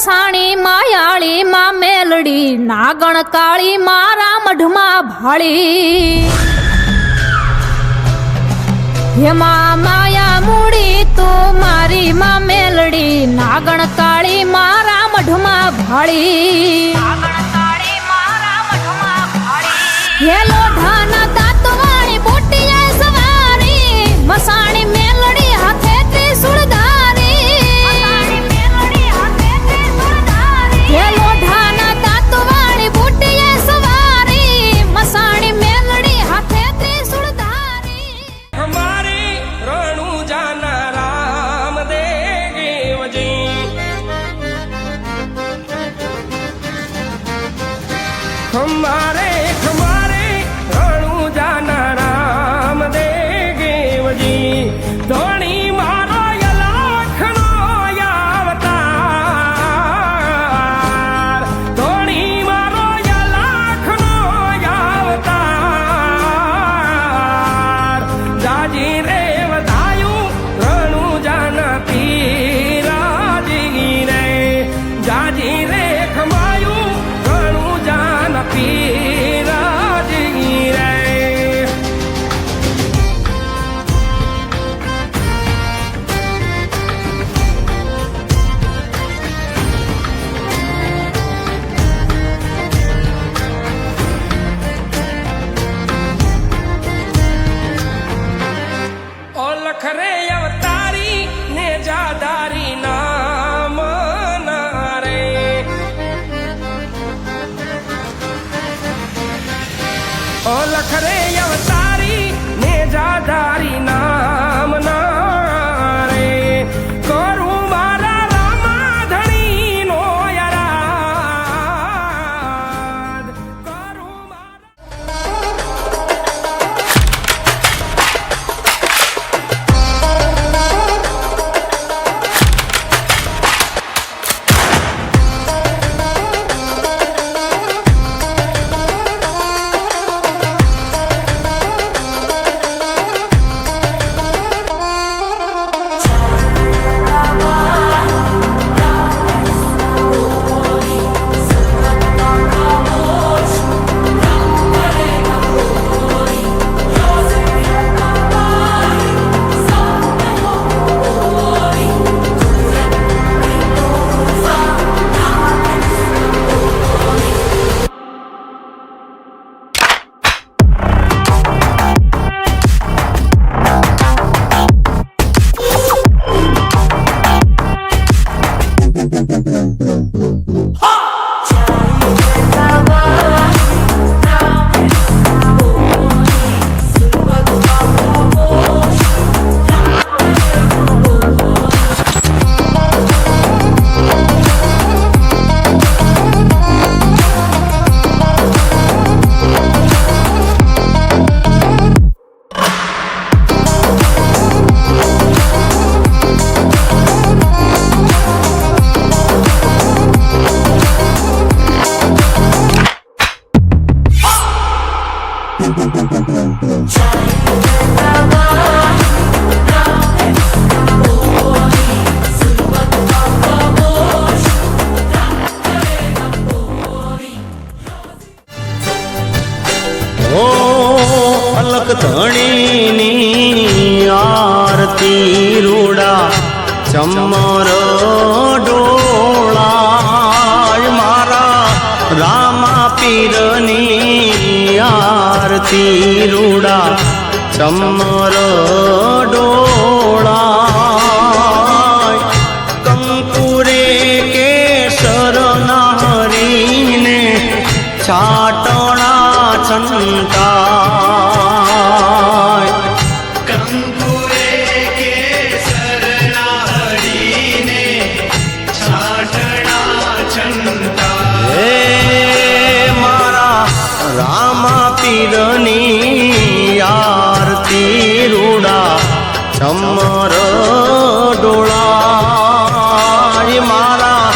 સાણી માયાળી માં મેલડી નાગણ કાળી મારા મઢમાં ભાળી હેમાં માયા મૂડી તું મારી માં મેલડી નાગણ કાળી મારા મઢમાં ભાળી હે લોઢાના દાંતવાળી બોટીએ સવારી મસાણી મેલડી હાથે ત્રિશુળ खमारे खमारे रणु जाना राम देव जी धोनी मारो यलाखनो यावतार धोनी मारो यलाखनो यावतार जाजी रे वधायु रणु जाना पीराजी रे जाजी रे खमायु रणु जाना पीराजी रे ओ लखरे अवतारी ने जादारी नाम नारे ओ लखरे अवतारी ने जादारी नाम नारे करू मारा रामा धणी नो यराद करू मारा अलग धणी आरती रूड़ा चमर डोला मारा रामा पीरनी आरती આરતી રૂડા ચમર ડોળા કંકુરે કેસર ના હરીને છાટણા છંટા કંકુરે કેસર ના હરીને છાટણા છંટા હે મારા રામા પીરની આરતી રૂડા ચમર ડોળા મારા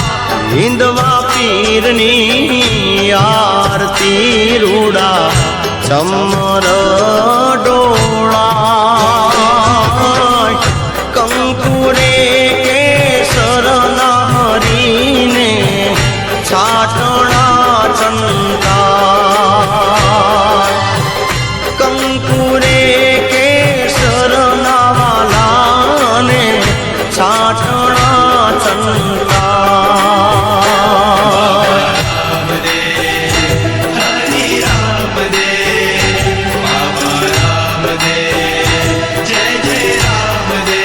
હિંદવા પીરની આરતી રૂડા ચમર ડોળા કંકુરે કેસર ના હરીને છાટણા છંટા કંકુરે કેસર ના વાલાને છાટણા છંટા હરિ રામ દે બાબા રામ દે જય જય રામ દે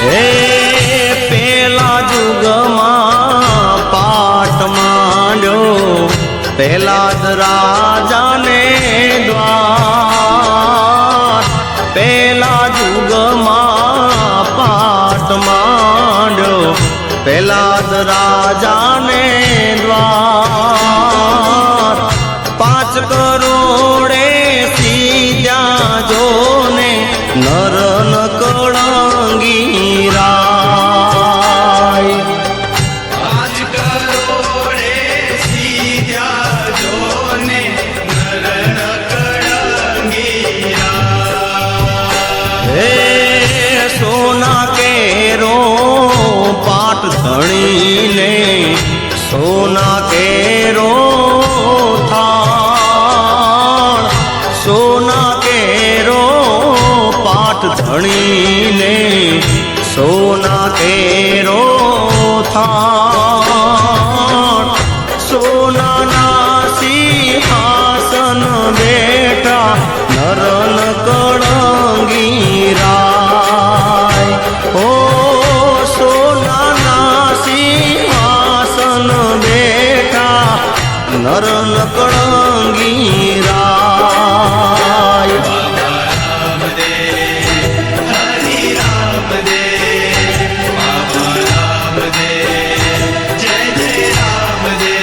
હે પેલા જુગમાં પાટ માંડ્યો પેલા જ રાજાને દ્વાર પેલા જુગમાં પાટ માંડ્યો પેલા જ રાજાને દ્વાર 5 કરોડે સીધ્યા જોને નર ન કળંગી રાય 5 કરોડે સીધ્યા જોને નર ન કળંગી હે સોના કેરો પાટ ધણીને સોના કેરો થાળ સોના કેરો પાટ ધણીને સોના કેરો થાળ સોનાના સિંહાસન બેઠા નરન કળંગી રાય ઓ સોનાના સિંહાસન બેઠા નરન કળંગી રાય રામ દે હરિ રામ દે બાબા રામ દે જય જય રામ દે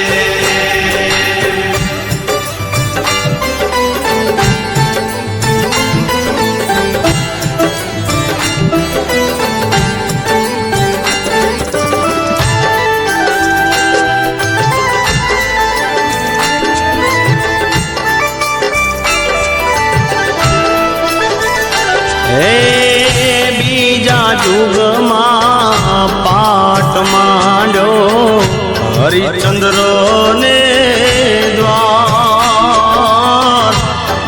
હે બીજા જુગમાં પાટ માંડ્યો હરિચંદ્ર ને દ્વાર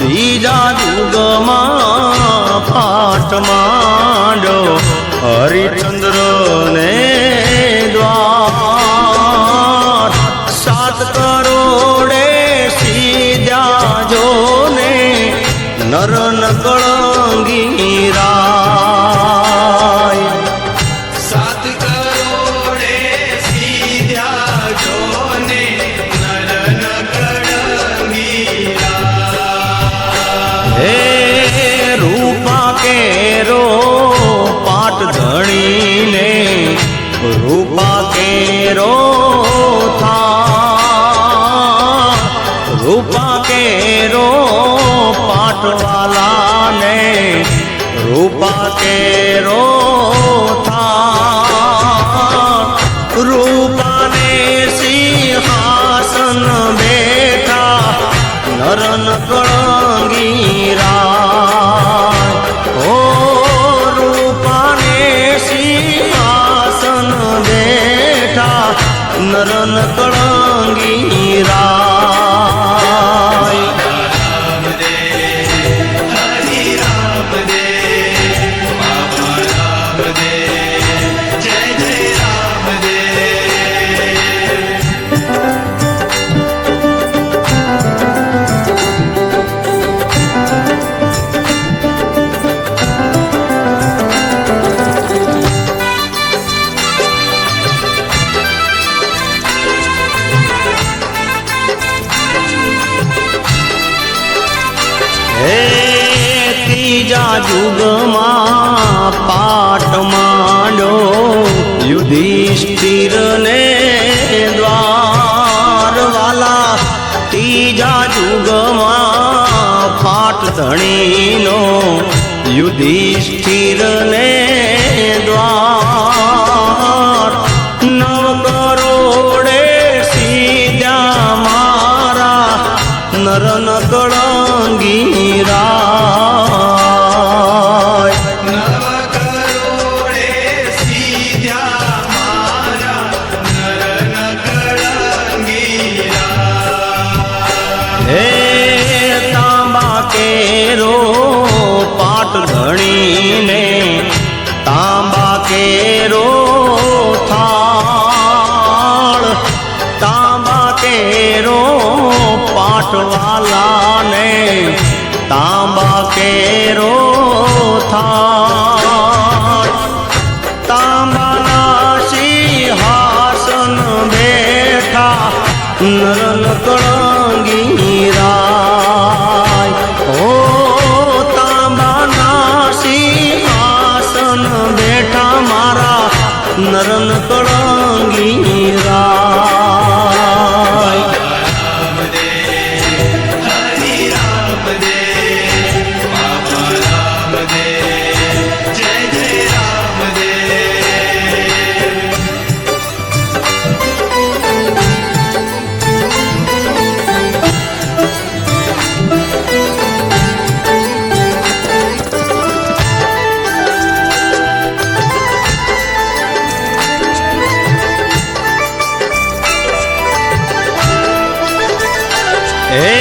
બીજા જુગમાં પાટ માંડ્યો હરિચંદ્ર ને દ્વાર 7 કરોડે સીધ્યા જોને નર ન કળંગી રાય 7 કરોડે સીધ્યા જોને નર ન કળંગી હે રૂપા કેરો પાટ ધણીને રૂપા કેરો થા રૂપા કેરો પાટવાલાને રૂપા કેરો થા રૂપાને સિંહાસન બેઠા નરન કળંગી રાય ઓ રૂપાને સિંહાસન બેઠા નરન કળંગી રાય. રામ દે હરિ રામ દે બાબા રામ દે જય જય રામ દે. હે ત્રીજા યુગમાં પાટ માંડ્યો યુધિષ્ઠિરને દ્વાર વાલા. ત્રીજા યુગમાં પાટ ધણીનો યુધિષ્ઠિરને દ્વાર. નવ કરોડે સીધ્યા મારા નરન કળંગી રાય. નવ કરોડે સીધ્યા મારા નરન કળંગી રાય. હે તાંબા કેરો પાટ ધણીને તાંબા કેરો થાળ. તાંબા કેરો પાટવાલાને તાંબા કેરો થાળ. તાંબાના સિંહાસન બેઠા નરન કળંગી રાય. ઓ તાંબાના સિંહાસન બેઠા મારા નરન કળંગી રાય. રામ દે હરિ રામ દે બાબા રામ દે જય જય રામ દે. હે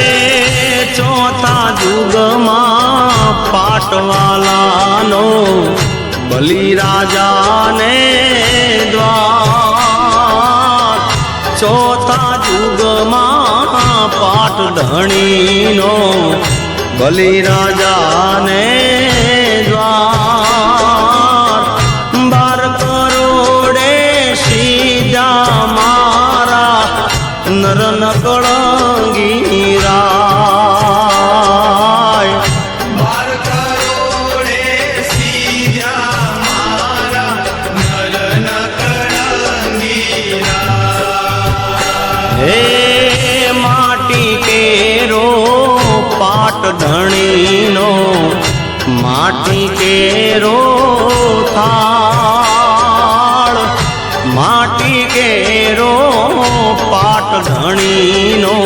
ચોથા યુગમાં પાટવાલાનો બલિરાજાને દ્વાર. ચોથા યુગમાં પાટ ધણીનો બલિરાજાને દ્વાર. 12 કરોડે સીધા મારા નરન કળંગી રાય. 12 કરોડે સીધ્યા મારા નરન કળંગી રાય. હે માટી કેરો પાટ ધણીનો માટી કેરો થાળ. માટી કેરો પાટ ધણીનો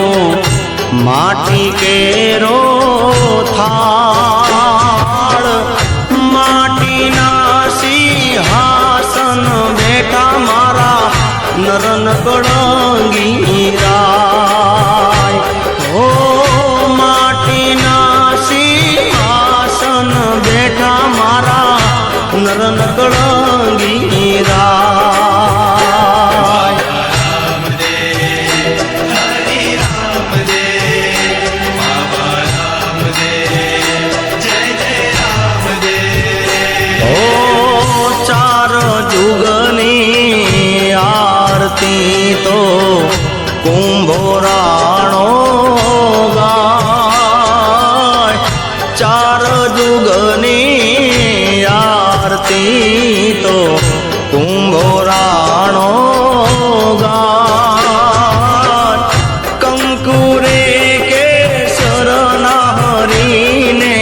માટી કેરો થાળ. માટીના સિંહાસન બેઠા મારા નરન કળંગી રાય. ઓ માટીના સિંહાસન બેઠા મારા નરન કળંગી રાય. રામ દે હરિ રામ દે બાબા રામ દે જય જય રામ દે. ઓ ચાર જુગની આરતી તો કુંભોરાણો ગાય. ચાર જુગની આરતી તો કુંભોરાણો ગાય. કંકુરે કેસરના હરીને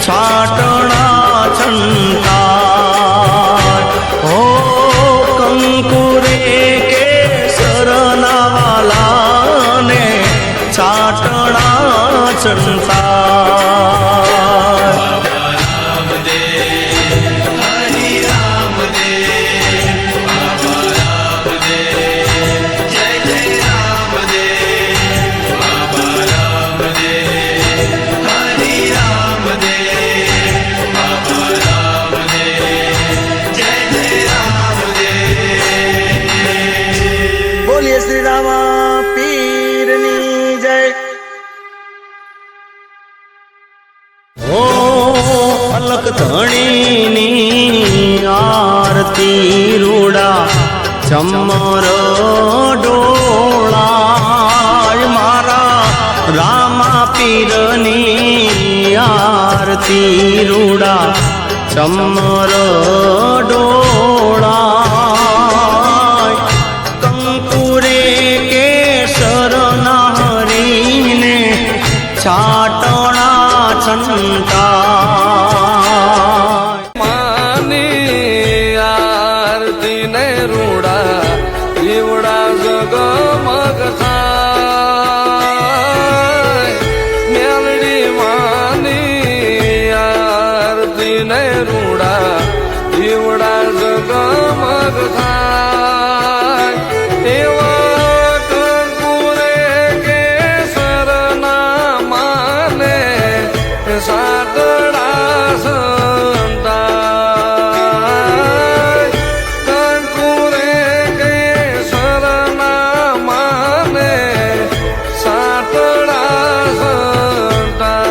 છાટણા છંટાય. ઓ કંકુરે કેસરના વાલાને બોલીએ શ્રી રામા પીરની જય. ઓ અલક ધણીની આરતી રૂડા ચમર ડોળા મારા રામા પીરની આરતી રૂડા ચમર ડોળા કંકુરે કેસર નહરીને છાટણા છંટા માની આરતી ને રૂડા દીવડા જગમગ થાય મેલડી માની આરતી ને રૂડા દીવડા જગમગ થાય એવા કંકુરે કેસર ના માને સાતડા સંતાય કંકુરે કેસર ના માને સાતડા સંતાય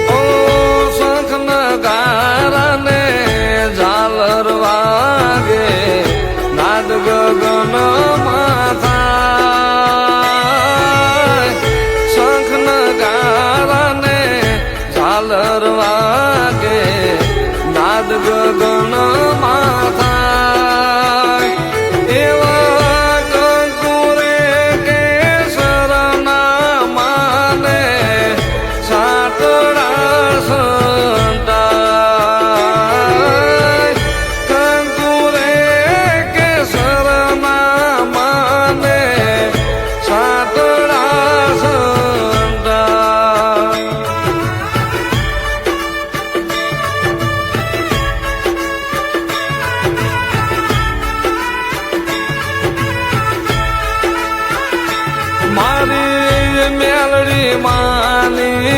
ઓ શંખના ગારાને ઝાલર વાગે નાદ ગગનમાં થાય શંખના ગારાને ઝાલર વાગે નાદ ગગનમાં થાય એવા કંકુરે કેસરના માને સાતડા સંતાય કંકુરે કેસરના માને સાતડા સંતાય મારી મેલડી માની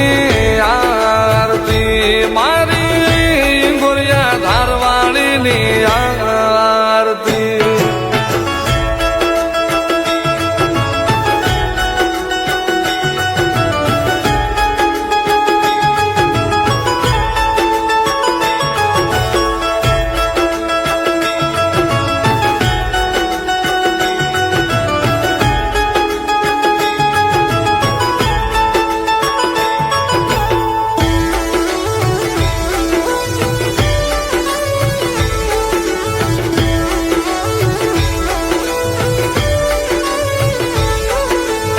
આરતી મારી ગોરિયા ધારવાડીની આરતી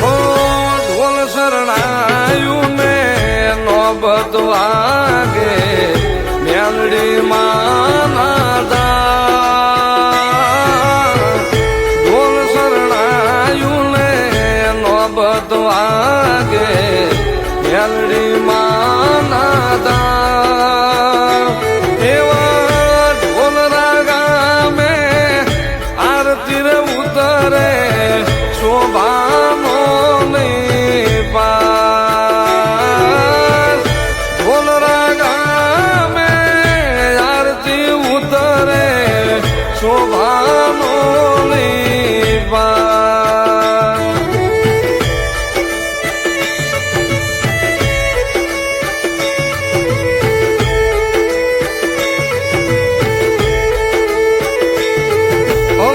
ઓ ઢોલ શરણાયું ને નોબત વાગે મેલડી માના દાન ઢોલ શરણાયું ને નોબત વાગે મેલડી માના દાન એવા ઢોલ રાગામે આરતી રે ઉતરે શોભાનો પાર ઢોલ રાગામે આરતી ઉતરે શોભાનો પાર ઓ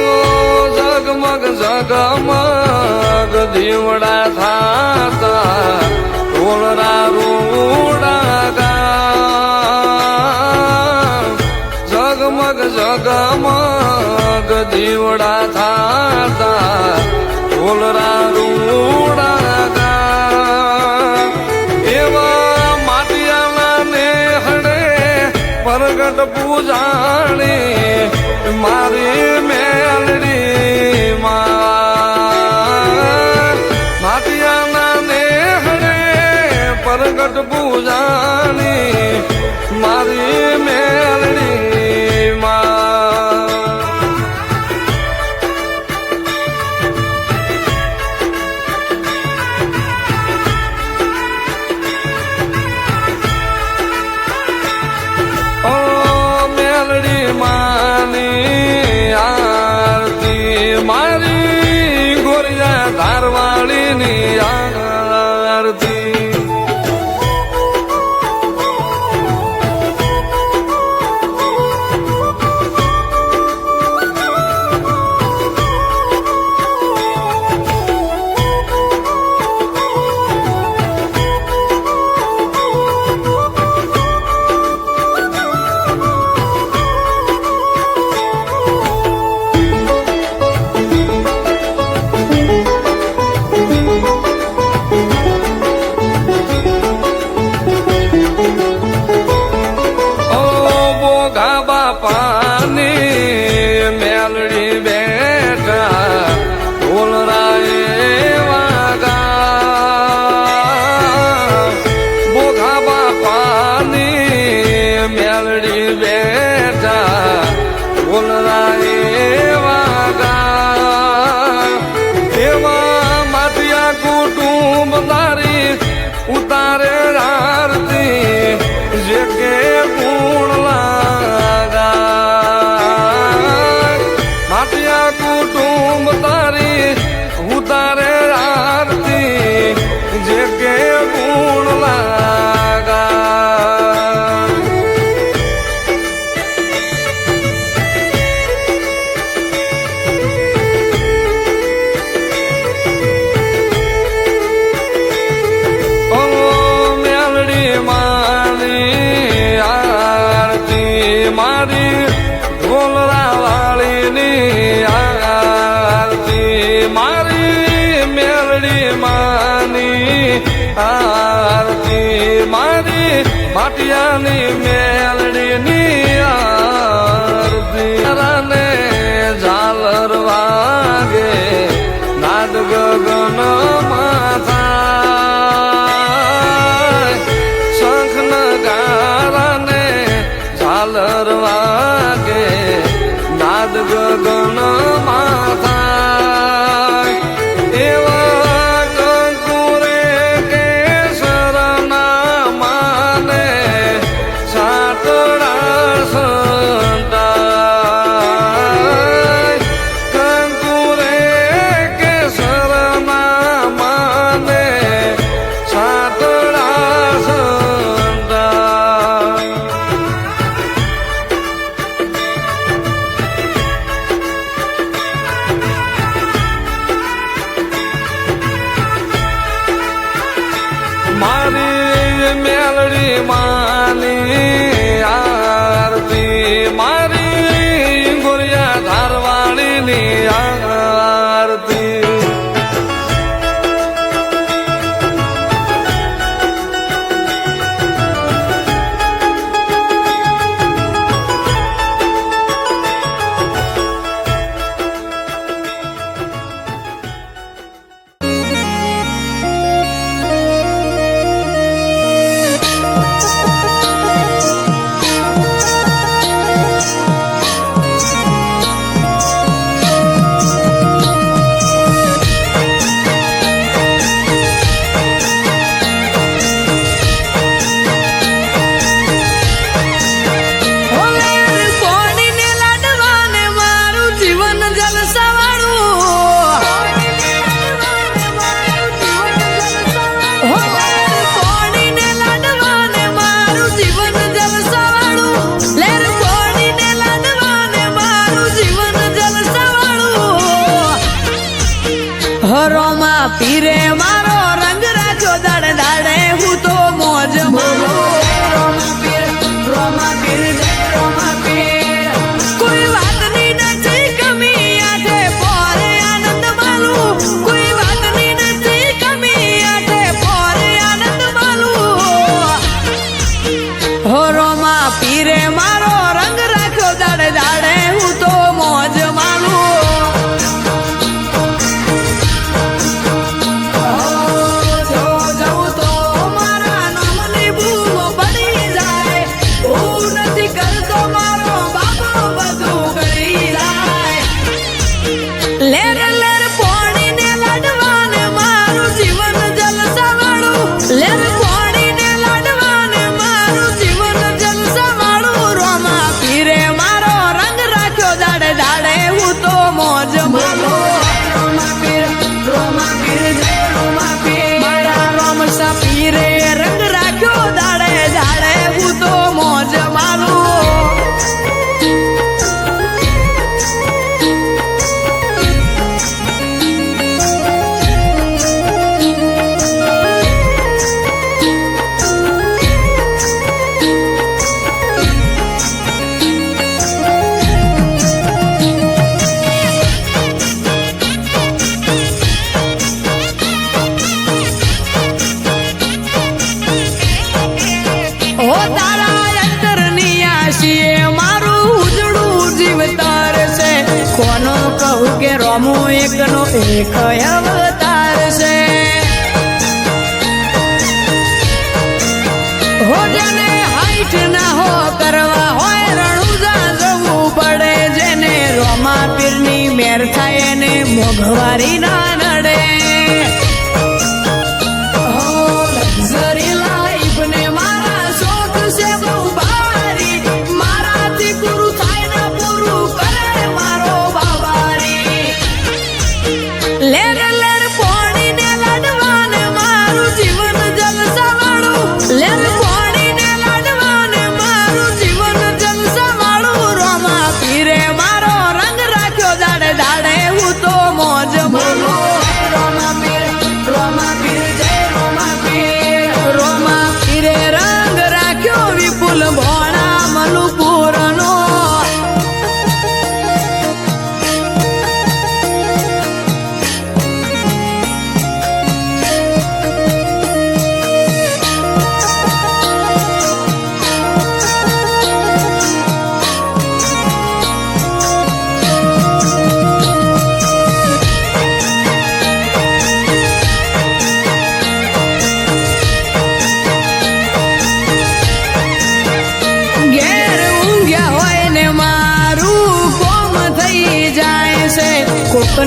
જગમગ જગમગ દીવડા થાતા ઢોલરા રૂડા ગા જગમગ જગમગ દીવડા થાતા ઢોલરા રૂડા ગા એવા માટિયાના નેહડે પ્રગટ પૂજાણી મારી મેલડી માં માટિયાના નેહડે પ્રગટ પૂજાણી મારી મેલડી માં કુટુંબ તારી ઉતારે આરતી જે કે ગુણ લાગા માટિયા કુટુંબ તારી ઉતારે આરતી જે કે ગુણ લાગા મારી ઢોલરા વાળીની આરતી મારી મેલડી માની આરતી મારી માટિયાની મેલડીની આરતી રાને ઝાલર વાગે નાદ ગગન માથા શંખ નગારાને ઝાલર વાગે નાદ ગગન માથા એવા કંકુરે કેસરના માને સાતડા સંતાય કંકુરે કેસરના માને સાતડા સંતાય મારી મેલડી માની આરતી મારી ગોરિયા ધારવાણીની આરતી રોમા પીરે મારો રંગ રાખ્યો દાડે દાડે હું તો મોજ મારો રોમા પીર જય રોમા પીર કોઈ વાતની નથી કમી આઠે પોરે આનંદ માલું કોઈ વાતની નથી કમી આઠે પોરે આનંદ માલું હો રોમા પીરે મારો રંગ રાખ્યો દાડે દાડે હું તો મોજ માલું રંગ રાખ્યો દાડે દાડે હું તો મોજ માલું કોનો કહું કે રોમો એકનો એક અવતાર છે હો જેને હાઈટ ના હો કરવા હોય રણુજા જવું પડે જેને રોમા પીરની મેર થાય એને મોઘવારી ના નડે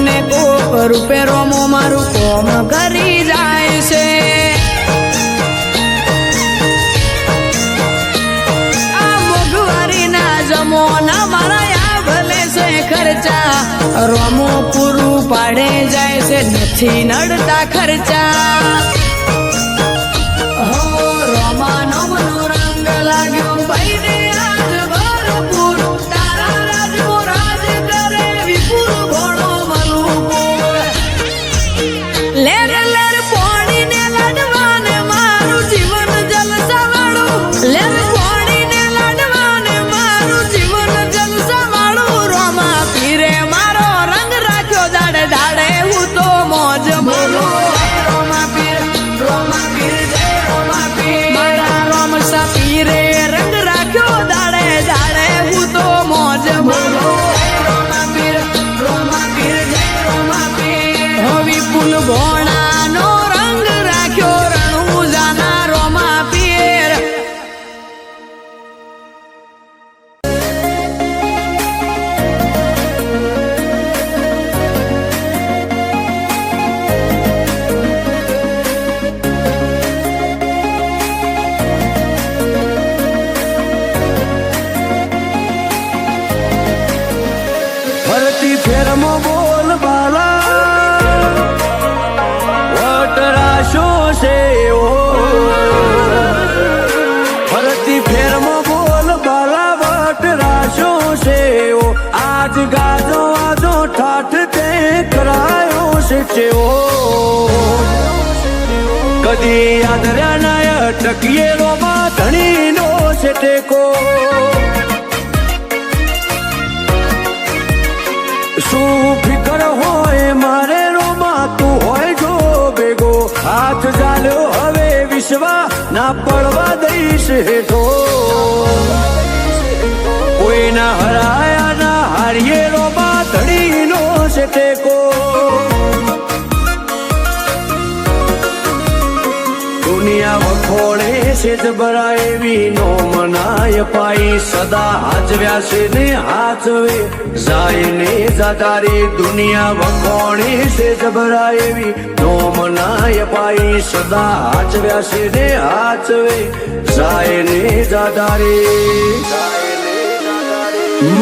ને કોક રૂપે રોમો મારું કોમ કરી જાય છે. આ મોંઘવારીના જમોના મારા આ ભલે છે ખર્ચા, રોમો પૂરું પાડે જાય છે નથી નડતા ખર્ચા. હો રોમાનો મનો રંગ લાગ્યો ભાઈને આજ ભરપૂર, તારા રાજનો રાજ કરે વિપુલ ઘોડો મલુપુર. લેર લેર પોણીને લાડવાને મારું જીવન જલસાવાળું, લેર પોણીને લાડવાને મારું જીવન જલસાવાળું. રોમા પીરે મારો રંગ રાખ્યો દાડે દાડે હું તો મોજ બોલું. રોમા પીર જય રોમા પીર, મારા રોમસા પીરે રંગ રાખ્યો દાડે દાડે હું તો મોજ બોલું. રોમા પીર જય રોમા પીર, હો વિપુલ ભોણાનો રંગ રાખ્યો રણુજાના રોમા પીર. ફરતી ફેરમો બોલ બાલા વટરાશો છે ઓ, ફરતી ફેરમો બોલ બાલા વટરાશો છે ઓ. આજ ગાજો આજો ઠાઠ તે કરાયો છે ઓ. કદી આદર્યા નાય ટકીએ રોમાં ધણીનો છે ટેકો. શું ફિકર હોય મારે રોમા તું હોય જો ભેગો. હાથ ચાલ્યો હવે વિશ્વા ના પડવા દઈશ હેઠો. કોઈના હરાયા ના હારીએ રોમા ધણીનો છે ટેકો. દુનિયા વખોડે છે જબરા એવી નો મનાય પાઈ. સદા હાજવ્યા છે ને હાચવે જાય ને જાદારી. દુનિયા વખોડે છે જબરા એવી નો મનાય પાઈ. સદા હાજવ્યા છે ને હાચવે જાય ને જાદારી.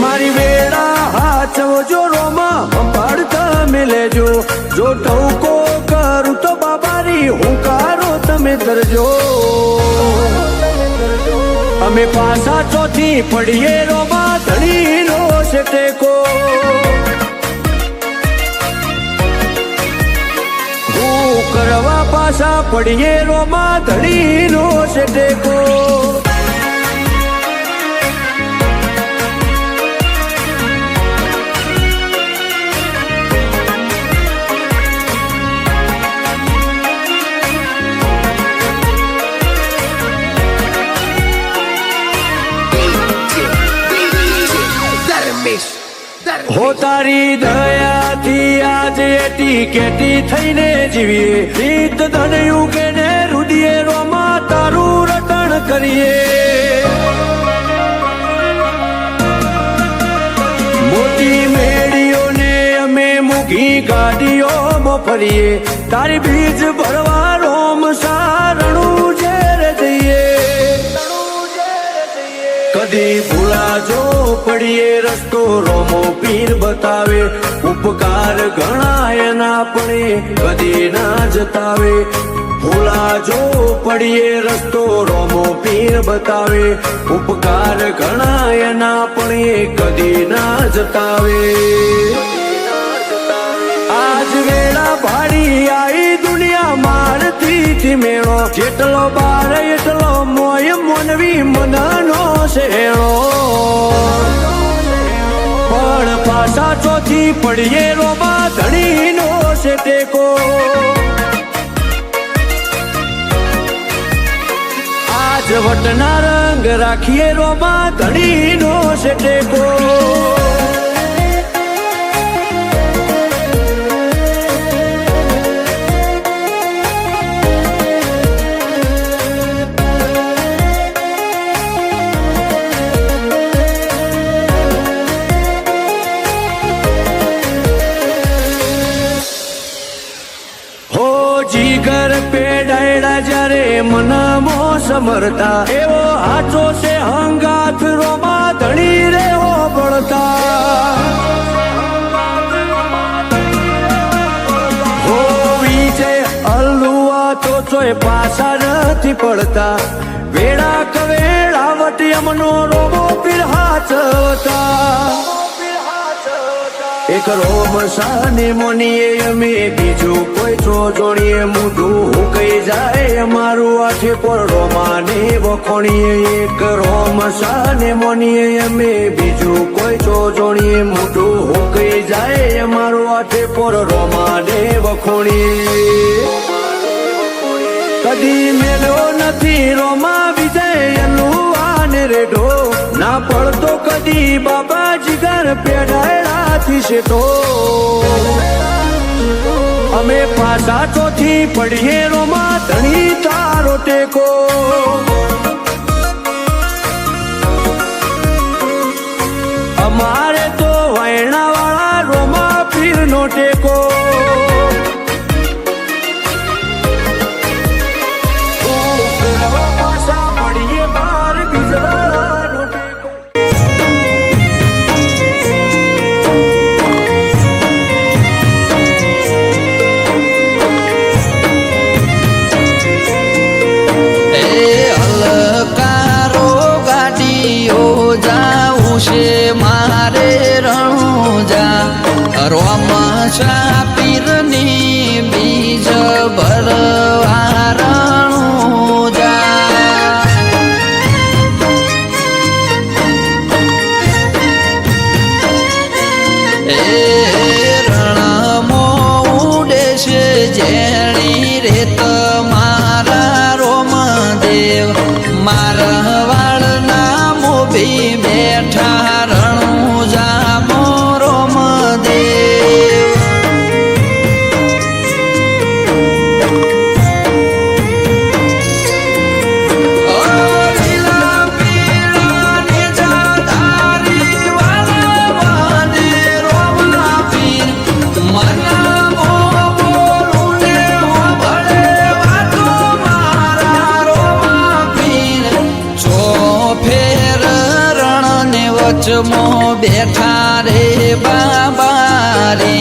મારી વેળા હાચવજો રોમા સંભાળતા મિલેજો. જો ટવકો કરું તો બાબારી હુંકારો તમે ધરજો. અમે પાછા ચોથી પડીએ રોમા ધણીનો છે ટેકો. હું કરવા પાછા પડીએ રોમા ધણીનો છે ટેકો. હો તારી દયાથી આજે એટી કેટી થઈને જીવીએ. રીત ધનયું કે ને રુદિએ રોમા તારું રટણ કરીએ. મોટી મેળીઓને અમે મૂકી ગાડીઓમાં ફરીએ. તારી બીજ ભરવા રોમ સારણું ઝેર દઈએ. કદી ભૂલાજો પડીએ રસ્તો રોમો પીર બતાવે. ઉપકાર ઘણા એના પણ કદી ના જતાવે. ભૂલાજો પડીએ રસ્તો રોમો પીર બતાવે. ઉપકાર ઘણા એના પણ કદી ના જતાવે. આજ વેળા ભાડી આઈ દુનિયા મારથી મેળો. જેટલો બાર એટલો મોય મોનવી મનનો શેળો. પણ પાછા ચોથી પડીએ રોમા ધણીનો છે ટેકો. આજ વટના રંગ રાખીએ રોમા ધણીનો છે ટેકો. જીગર પેડાયડા જ્યારે મનમો સમરતા એવો હાચો છે હંગાથ રોમા ધણી રે હો બળતા હો વિજય અલ્લુઆ તો ચોય પાછા નથી પડતા વેળા કવેળાવટ યમનો રોમો પીર હાચવતા એક રોમ સાને મોનીએ અમે બીજું કોઈ જોણીએ મોઢું કઈ જાય અમારું આઠે પર રોમાને વખોણીએ એક રોમ સાને મોનીએ અમે બીજું કોઈ જોણીએ મોઢું કઈ જાય અમારું આઠે પર રોમાને વખોણીએ કદી મેલ્યો નથી રોમા વિજય અલ્લુઆને રેઢો ના પડતો કદી બાબા જીગર પેડાયડાથી છે તો અમે પાછા ચોથી પડીએ રોમા ધણી તારો ટેકો અમારે તો વાયણા વાળા રોમા પીરનો ટેકો પાછા પડીએ બાર બીજડાનો ટેકો હલકારો ગાડીઓ જાઉં છે મારે રણુજા રોમ પીરની બીજ ભરવા રણુજા રણમો ઉડે છે જેણી રે તમારા રોમ દેવ મારા વાળના મોભી બેઠા રણુજા મોરોમ દેવ લીલા પીળા ને જાધારી વાળા રોમના પીર મના બોલું ને ભળે વાતો મારા રોમા પીર છો ફેર રણ ને વચમો બેઠા રે બાબા રે